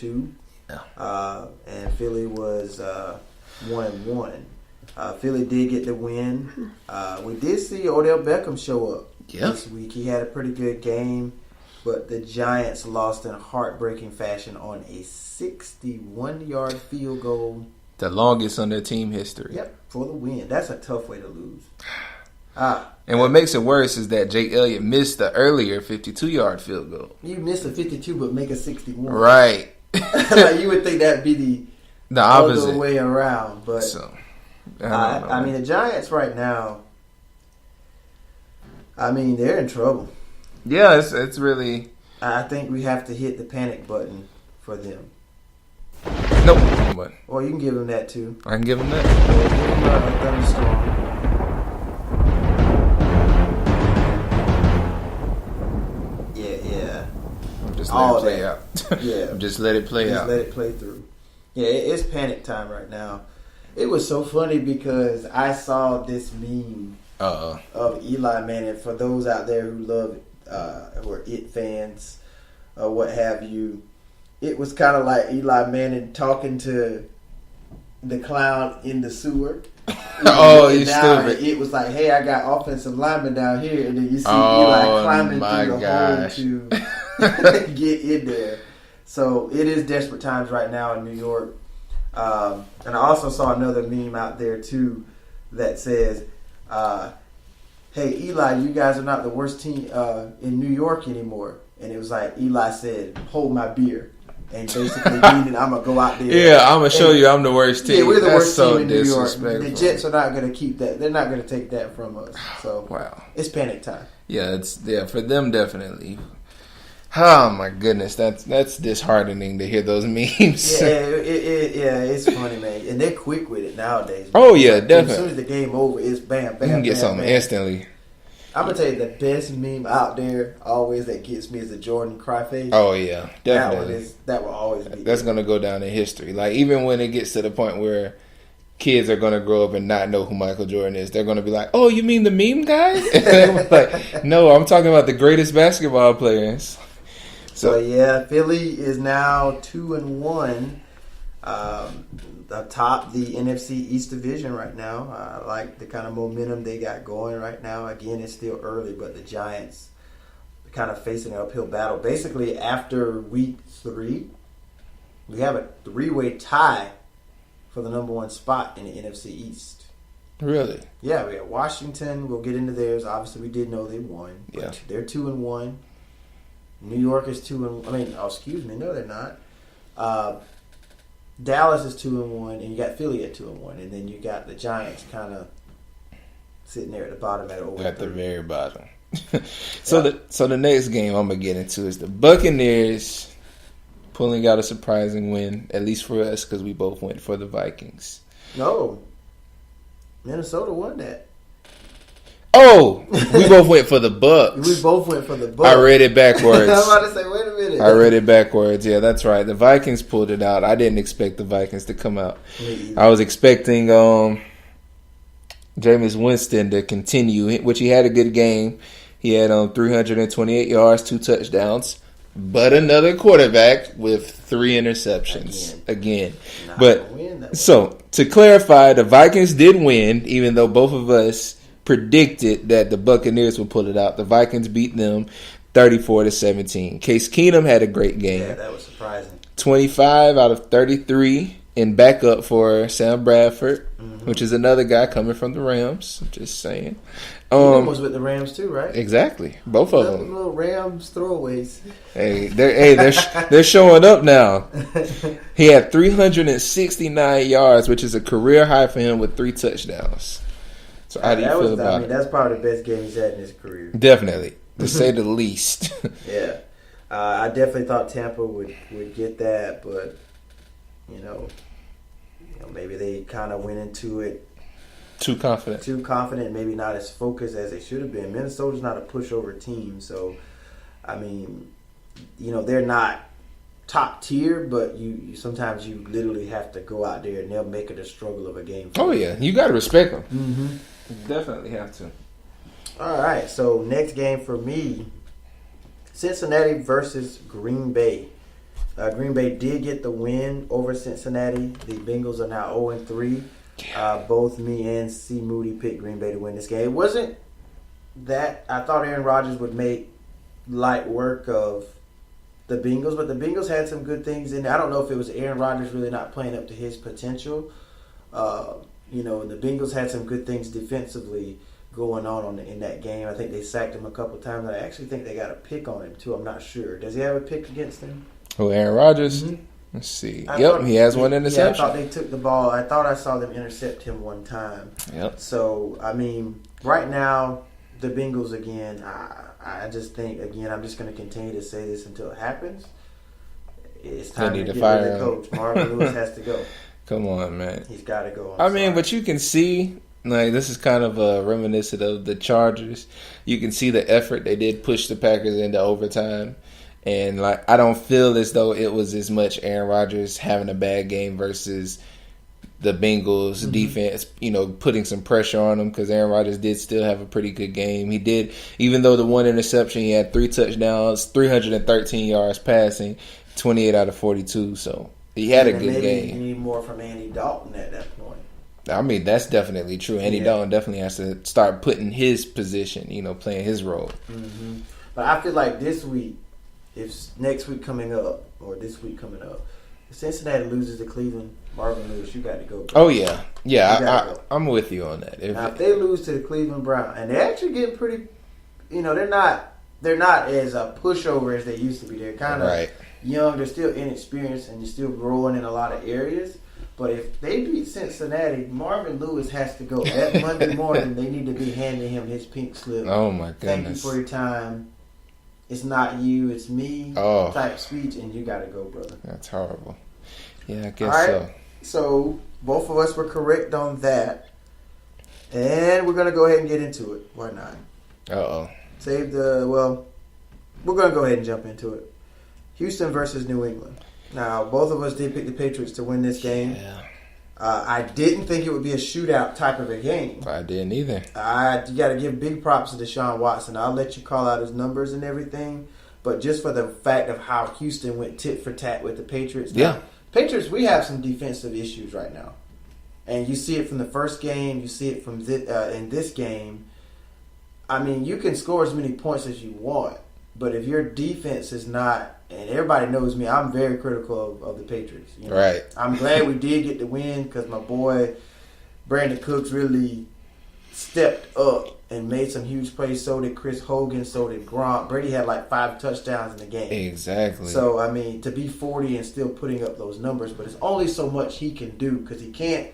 2. Yeah. And Philly was 1-1. Philly did get the win. We did see Odell Beckham show up this week. He had a pretty good game, but the Giants lost in heartbreaking fashion on a 61-yard field goal. The longest on their team history. Yep, for the win. That's a tough way to lose. And what makes it worse is that Jake Elliott missed the earlier 52-yard field goal. You missed a 52 but make a 61. Right. Like you would think that'd be the opposite other way around. But so, I mean, the Giants right now, I mean, they're in trouble. Yeah, it's really... I think we have to hit the panic button for them. Nope. But Or you can give them that too. I can give them that. Or give them a thunderstorm. Yeah. Just let it play out. Yeah. Just let it play out. Let it play through. Yeah, it's panic time right now. It was so funny because I saw this meme of Eli Manning. For those out there who love who are It fans or what have you, it was kind of like Eli Manning talking to the clown in the sewer. You stupid. It was like, hey, I got offensive linemen down here, and then you see Eli climbing through the hole to get in there. So it is desperate times right now in New York. And I also saw another meme out there too that says, hey, Eli, you guys are not the worst team in New York anymore. And it was like Eli said, hold my beer. And basically meaning I'm going to go out there. Yeah, I'm going to show you I'm the worst team. Yeah, we're the worst so team in New York. The Jets are not going to keep that. They're not going to take that from us. So wow. It's panic time. Yeah, for them definitely. Oh my goodness, that's disheartening to hear those memes. It's funny, man, and they're quick with it nowadays. Man. Oh yeah, like, definitely. As soon as the game over, it's bam, bam. You can get bam, something bam. instantly. I'm gonna tell you the best meme out there always that gets me is the Jordan cry face. Oh yeah, definitely. That will always be. That's gonna go down in history. Like even when it gets to the point where kids are gonna grow up and not know who Michael Jordan is, they're gonna be like, "Oh, you mean the meme guy?" Like, no, I'm talking about the greatest basketball players. So yeah, Philly is now 2-1, atop the NFC East division right now. I like the kind of momentum they got going right now. Again, it's still early, but the Giants are kind of facing an uphill battle. Basically, after week 3, we have a 3-way tie for the number 1 spot in the NFC East. Really? Yeah, we have Washington. We'll get into theirs. Obviously, we did know they won. But yeah, they're 2-1. New York is 2-1. No, they're not. Dallas is 2-1, and you got Philly at 2-1, and then you got the Giants kind of sitting there at the bottom at the very bottom. So the next game I'm gonna get into is the Buccaneers pulling out a surprising win, at least for us, because we both went for the Vikings. No, Minnesota won that. Oh, we both went for the Bucks. We both went for the Bucks. I read it backwards. I was about to say, wait a minute. I read it backwards. Yeah, that's right. The Vikings pulled it out. I didn't expect the Vikings to come out. I was expecting Jameis Winston to continue, which he had a good game. He had 328 yards, 2 touchdowns, but another quarterback with 3 interceptions again. But so to clarify, the Vikings did win, even though both of us predicted that the Buccaneers would pull it out. The Vikings beat them 34-17. Case Keenum had a great game. Yeah, that was surprising. 25 out of 33 in backup for Sam Bradford, which is another guy coming from the Rams. I'm just saying. Keenum was with the Rams too, right? Exactly, both of them. Little Rams throwaways. They're showing up now. He had 369 yards, which is a career high for him with 3 touchdowns. So how do you feel about it? That's probably the best game he's had in his career. Definitely, to say the least. Yeah, I definitely thought Tampa would get that, but maybe they kind of went into it too confident. Maybe not as focused as they should have been. Minnesota's not a pushover team, so I mean, they're not top tier, but you sometimes you literally have to go out there and they'll make it a struggle of a game. Oh yeah, you got to respect them. Mm-hmm. Definitely have to. All right, so next game for me, Cincinnati versus Green Bay. Green Bay did get the win over Cincinnati. The Bengals are now 0-3. Both me and C. Moody picked Green Bay to win this game. It wasn't that I thought Aaron Rodgers would make light work of the Bengals, but the Bengals had some good things in there. I don't know if it was Aaron Rodgers really not playing up to his potential. The Bengals had some good things defensively going on in that game. I think they sacked him a couple times. I actually think they got a pick on him too. I'm not sure. Does he have a pick against him? Oh, Aaron Rodgers? Mm-hmm. Let's see. He has one interception. Yeah, I thought they took the ball. I thought I saw them intercept him one time. Yep. So, right now, the Bengals, again, I just think, again, I'm just going to continue to say this until it happens. It's time to get rid of the coach. Marvin Lewis has to go. Come on, man. He's got to go. But you can see, this is kind of reminiscent of the Chargers. You can see the effort. They did push the Packers into overtime. And I don't feel as though it was as much Aaron Rodgers having a bad game versus the Bengals defense, putting some pressure on them, because Aaron Rodgers did still have a pretty good game. He did, even though the one interception, he had 3 touchdowns, 313 yards passing, 28 out of 42. So he had a good game. You need more from Andy Dalton at that point. That's definitely true. Andy Dalton definitely has to start putting his position, playing his role. Mm-hmm. But I feel like this week, if next week coming up, or this week coming up, if Cincinnati loses to Cleveland, Marvin Lewis, you got to go. Oh, yeah. Yeah, I'm with you on that. If they lose to the Cleveland Browns, and they're actually getting pretty, they're not as a pushover as they used to be. They're kind of young. They're still inexperienced, and they're still growing in a lot of areas. But if they beat Cincinnati, Marvin Lewis has to go. That Monday morning, they need to be handing him his pink slip. Oh, my goodness. Thank you for your time. It's not you, it's me type speech, and you got to go, brother. That's horrible. Yeah, I guess so. So, both of us were correct on that. And we're going to go ahead and get into it. Why not? Uh-oh. We're going to go ahead and jump into it. Houston versus New England. Now, both of us did pick the Patriots to win this game. Yeah. I didn't think it would be a shootout type of a game. I didn't either. You got to give big props to Deshaun Watson. I'll let you call out his numbers and everything, but just for the fact of how Houston went tit for tat with the Patriots. Yeah. Now, Patriots, we have some defensive issues right now, and you see it from the first game. You see it from in this game. You can score as many points as you want, but if your defense is not, and everybody knows me, I'm very critical of the Patriots. Right. I'm glad we did get the win because my boy Brandon Cooks really stepped up and made some huge plays. So did Chris Hogan. So did Gronk. Brady had 5 touchdowns in the game. Exactly. So, to be 40 and still putting up those numbers, but it's only so much he can do because he can't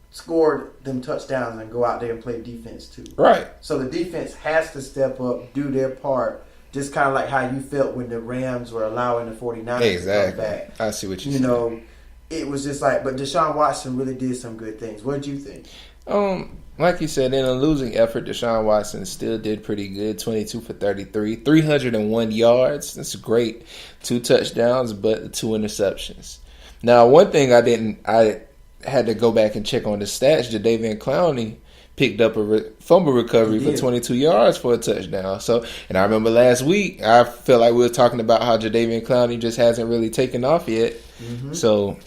score them touchdowns and go out there and play defense too. Right. So the defense has to step up, do their part. Just kind of like how you felt when the Rams were allowing the 49ers to come back. I see what you're saying. It was just but Deshaun Watson really did some good things. What did you think? Like you said, in a losing effort, Deshaun Watson still did pretty good. 22 for 33, 301 yards. That's great. 2 touchdowns, but 2 interceptions. Now, one thing I had to go back and check on the stats. Jadeveon Clowney picked up a fumble recovery for 22 yards for a touchdown. So, and I remember last week, I felt like we were talking about how Jadeveon Clowney just hasn't really taken off yet. Mm-hmm. So,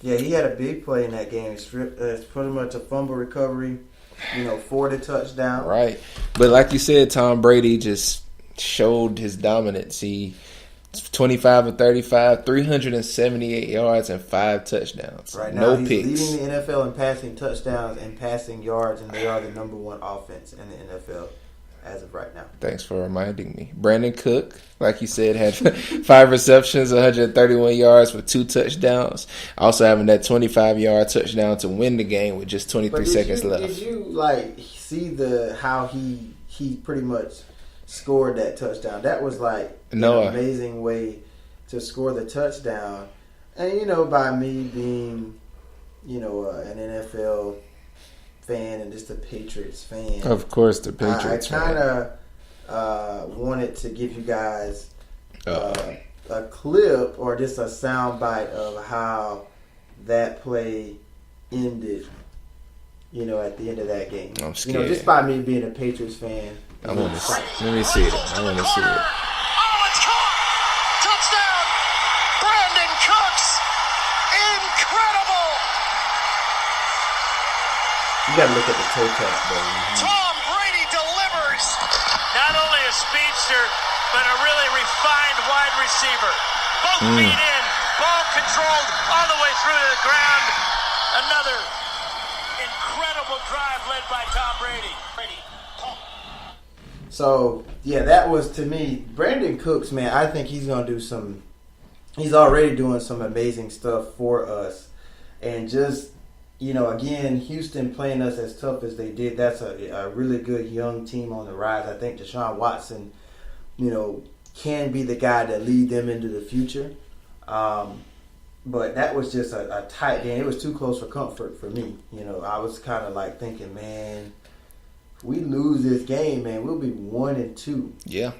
yeah, he had a big play in that game. It's pretty much a fumble recovery, for the touchdown. Right. But like you said, Tom Brady just showed his dominance. He 25 of 35, 378 yards, and 5 touchdowns. Right now, he's picks. leading the NFL in passing touchdowns and passing yards, and they are the number 1 offense in the NFL as of right now. Thanks for reminding me. Brandon Cook, like you said, had 5 receptions, 131 yards for 2 touchdowns. Also having that 25-yard touchdown to win the game with just 23 seconds left. Did you see how he pretty much scored that touchdown? That was an amazing way to score the touchdown. And by me being an NFL fan and just a Patriots fan, of course the Patriots I kind of wanted to give you guys a clip or just a sound bite of how that play ended at the end of that game. I'm scared. Just by me being a Patriots fan. Let me see it. I want to see it. Oh, it's caught! Touchdown! You got to look at the toe tap, though. Tom Brady delivers. Not only a speedster, but a really refined wide receiver. Both feet in, ball controlled all the way through to the ground. Another incredible drive led by Tom Brady. So, yeah, that was, to me, Brandon Cooks, man, I think he's going to do he's already doing some amazing stuff for us. And just, again, Houston playing us as tough as they did, that's a really good young team on the rise. I think Deshaun Watson, can be the guy that lead them into the future. But that was just a tight game. It was too close for comfort for me. I was kind of like thinking, man, if we lose this game, man, we'll be 1-2. Yeah.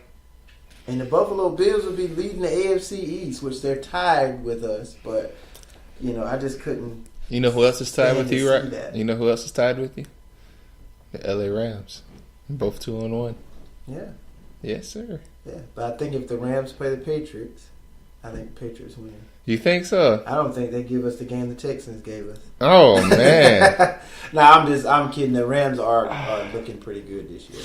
And the Buffalo Bills will be leading the AFC East, which they're tied with us. But, I just couldn't. You know who else is tied with you, right? That. You know who else is tied with you? The LA Rams. Both 2-1. Yeah. Yes, sir. Yeah, but I think if the Rams play the Patriots, I think the Patriots win. You think so? I don't think they give us the game the Texans gave us. Oh, man. I'm kidding. The Rams are looking pretty good this year.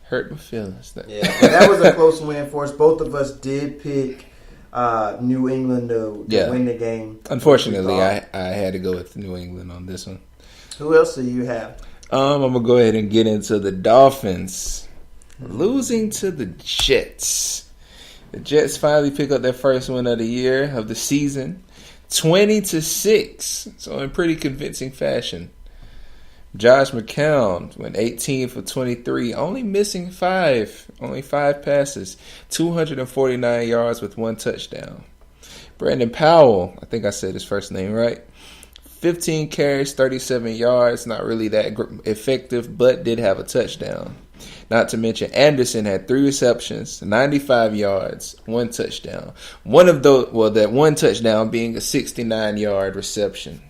Hurt my feelings. Yeah, but that was a close win for us. Both of us did pick New England to win the game. Unfortunately, I had to go with New England on this one. Who else do you have? I'm going to go ahead and get into the Dolphins. Losing to the Jets. The Jets finally pick up their first win of the year, of the season. 20-6. So in pretty convincing fashion. Josh McCown went 18 for 23, only missing 5. Only 5 passes. 249 yards with 1 touchdown. Brandon Powell, I think I said his first name right. 15 carries, 37 yards. Not really that effective, but did have a touchdown. Not to mention, Anderson had 3 receptions, 95 yards, 1 touchdown. One of those, that 1 touchdown being a 69-yard reception.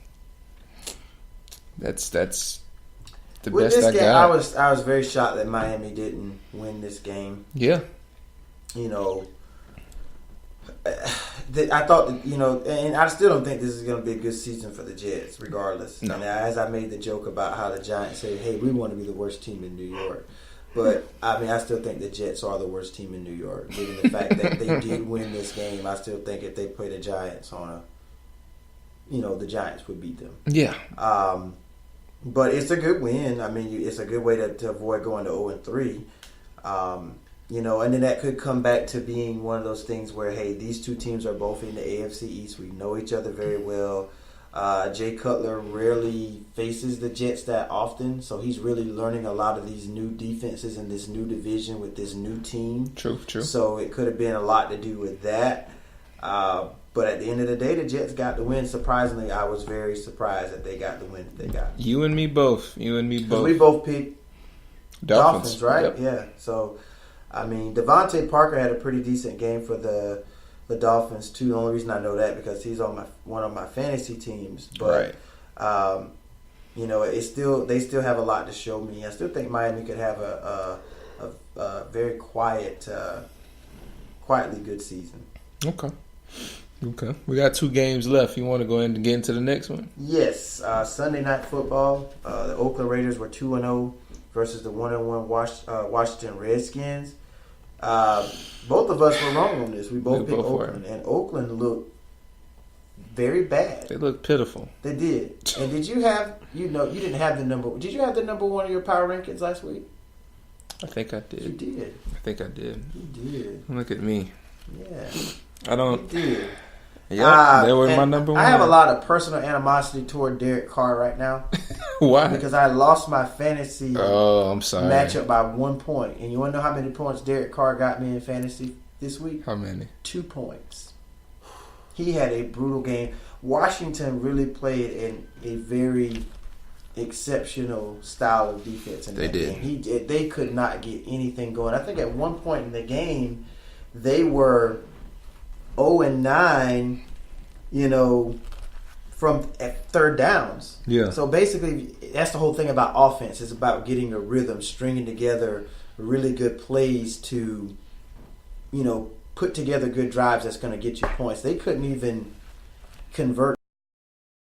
That's the with best this I game, got. I was very shocked that Miami didn't win this game. Yeah. I thought, and I still don't think this is going to be a good season for the Jets, regardless. No. And as I made the joke about how the Giants say, hey, we want to be the worst team in New York. But, I still think the Jets are the worst team in New York. Given the fact that they did win this game, I still think if they play the Giants the Giants would beat them. Yeah. But it's a good win. It's a good way to avoid going to 0-3. And then that could come back to being one of those things where, hey, these two teams are both in the AFC East. We know each other very well. Jay Cutler rarely faces the Jets that often, so he's really learning a lot of these new defenses in this new division with this new team. True. So it could have been a lot to do with that. But at the end of the day, the Jets got the win. Surprisingly, I was very surprised that they got the win that they got. You and me both. We both picked Dolphins, right? Yep. Yeah. So, Devontae Parker had a pretty decent game for the Dolphins too. The only reason I know that because he's on one of my fantasy teams. But right. they still have a lot to show me. I still think Miami could have a very quietly good season. Okay. We got 2 games left. You want to go ahead and get into the next one? Yes. Sunday Night Football. The Oakland Raiders were 2-0 versus the 1-1 Washington Redskins. Both of us were wrong on this. We both picked Oakland, and Oakland looked very bad. They looked pitiful. They did. And did you have? You didn't have the number. Did you have the number 1 of your power rankings last week? I think I did. You did. I think I did. You did. Look at me. Yeah. I don't. You did. Yeah, they were my number 1. I have a lot of personal animosity toward Derek Carr right now. Why? Because I lost my fantasy I'm sorry. matchup by 1 point. And you want to know how many points Derek Carr got me in fantasy this week? How many? 2 points. He had a brutal game. Washington really played in a very exceptional style of defense in that game. They could not get anything going. I think at one point in the game, they were 0-9, from third downs. Yeah. So basically, that's the whole thing about offense. It's about getting a rhythm, stringing together really good plays to, put together good drives that's going to get you points. They couldn't even convert